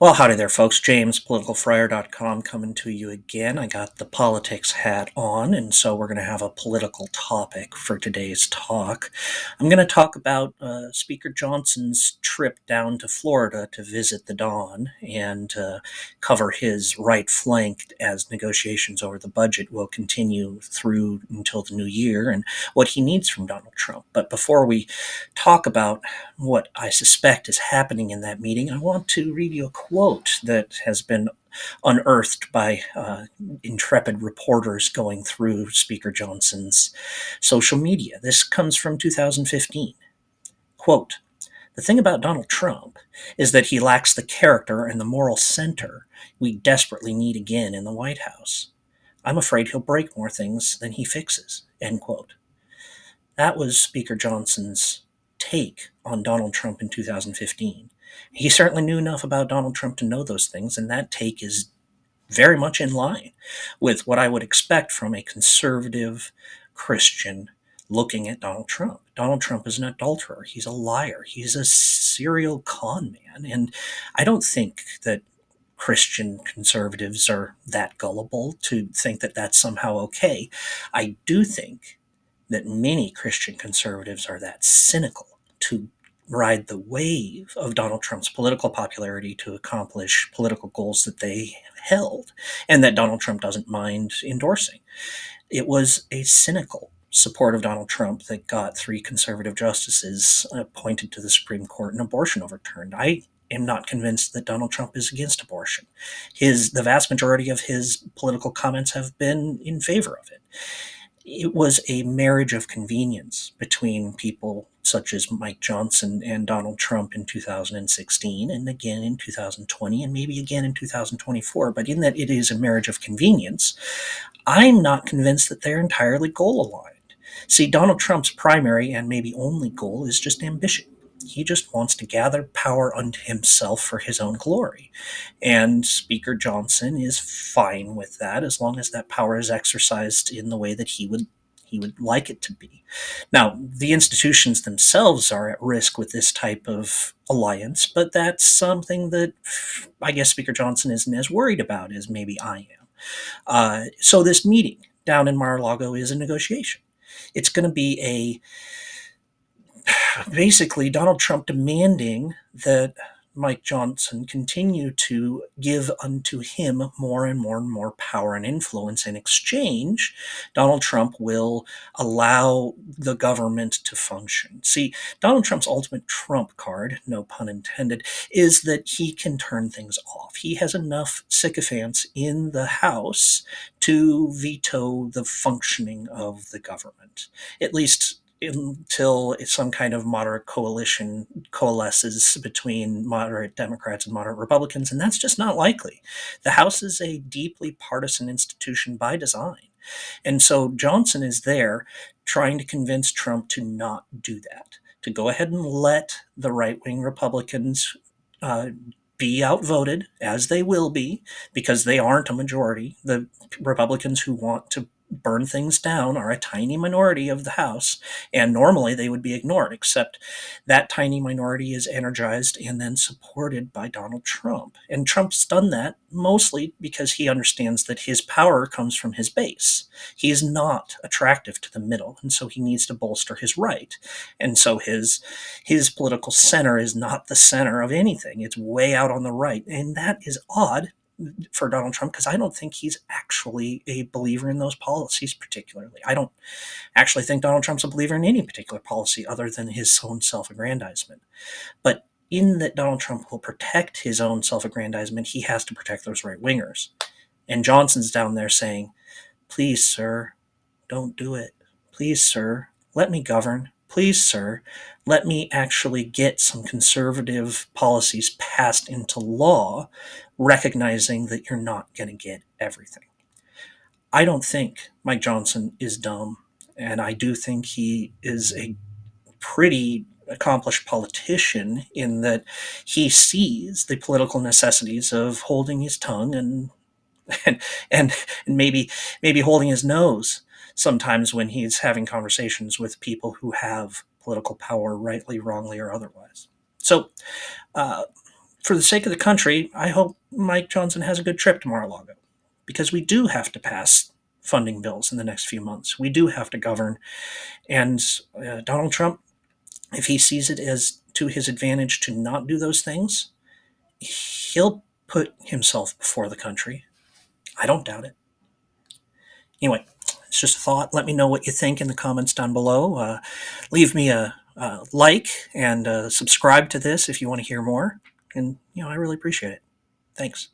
Well, howdy there, folks. James, politicalfriar.com, coming to you again. I got the politics hat on, and so we're going to have a political topic for today's talk. I'm going to talk about Speaker Johnson's trip down to Florida to visit the Don and cover his right flank as negotiations over the budget will continue through until the new year and what he needs from Donald Trump. But before we talk about what I suspect is happening in that meeting, I want to read you a quote that has been unearthed by intrepid reporters going through Speaker Johnson's social media. This comes from 2015. Quote, "The thing about Donald Trump is that he lacks the character and the moral center we desperately need again in the White House. I'm afraid he'll break more things than he fixes." End quote. That was Speaker Johnson's take on Donald Trump in 2015. He certainly knew enough about Donald Trump to know those things, and that take is very much in line with what I would expect from a conservative Christian looking at Donald Trump. Donald Trump is an adulterer. He's a liar. He's a serial con man. And I don't think that Christian conservatives are that gullible to think that that's somehow okay. I do think that many Christian conservatives are that cynical to ride the wave of Donald Trump's political popularity to accomplish political goals that they held and that Donald Trump doesn't mind endorsing. It was a cynical support of Donald Trump that got three conservative justices appointed to the Supreme Court and abortion overturned. I am not convinced that Donald Trump is against abortion. The vast majority of his political comments have been in favor of it. It was a marriage of convenience between people such as Mike Johnson and Donald Trump in 2016 and again in 2020 and maybe again in 2024. But in that it is a marriage of convenience, I'm not convinced that they're entirely goal aligned. See, Donald Trump's primary and maybe only goal is just ambition. He just wants to gather power unto himself for his own glory. And Speaker Johnson is fine with that as long as that power is exercised in the way that he would like it to be. Now, the institutions themselves are at risk with this type of alliance, but that's something that I guess Speaker Johnson isn't as worried about as maybe I am. So this meeting down in Mar-a-Lago is a negotiation. It's going to be basically Donald Trump demanding that Mike Johnson continue to give unto him more and more and more power and influence. In exchange, Donald Trump will allow the government to function. See, Donald Trump's ultimate trump card, no pun intended, is that he can turn things off. He has enough sycophants in the House to veto the functioning of the government, at least until some kind of moderate coalition coalesces between moderate Democrats and moderate Republicans, and that's just not likely. The House is a deeply partisan institution by design. And so Johnson is there trying to convince Trump to not do that, to go ahead and let the right wing Republicans be outvoted, as they will be, because they aren't a majority. The Republicans who want to burn things down are a tiny minority of the House, and normally they would be ignored, except that tiny minority is energized and then supported by Donald Trump. And Trump's done that mostly because he understands that his power comes from his base. He is not attractive to the middle, and so he needs to bolster his right. And so his political center is not the center of anything. It's way out on the right. And that is odd for Donald Trump because I don't think he's actually a believer in those policies particularly. I don't actually think Donald Trump's a believer in any particular policy other than his own self-aggrandizement. But in that Donald Trump will protect his own self-aggrandizement, he has to protect those right-wingers. And Johnson's down there saying, "Please, sir, don't do it. Please, sir, let me govern. Please, sir, let me actually get some conservative policies passed into law, recognizing that you're not going to get everything." I don't think Mike Johnson is dumb, and I do think he is a pretty accomplished politician in that he sees the political necessities of holding his tongue and and maybe holding his nose sometimes when he's having conversations with people who have political power, rightly, wrongly, or otherwise. So, uh, for the sake of the country, I hope Mike Johnson has a good trip to Mar-a-Lago, because we do have to pass funding bills in the next few months. We do have to govern, and Donald Trump, if he sees it as to his advantage to not do those things, he'll put himself before the country. I don't doubt it. Anyway, it's just a thought. Let me know what you think in the comments down below. Leave me a like and subscribe to this if you want to hear more. And, I really appreciate it. Thanks.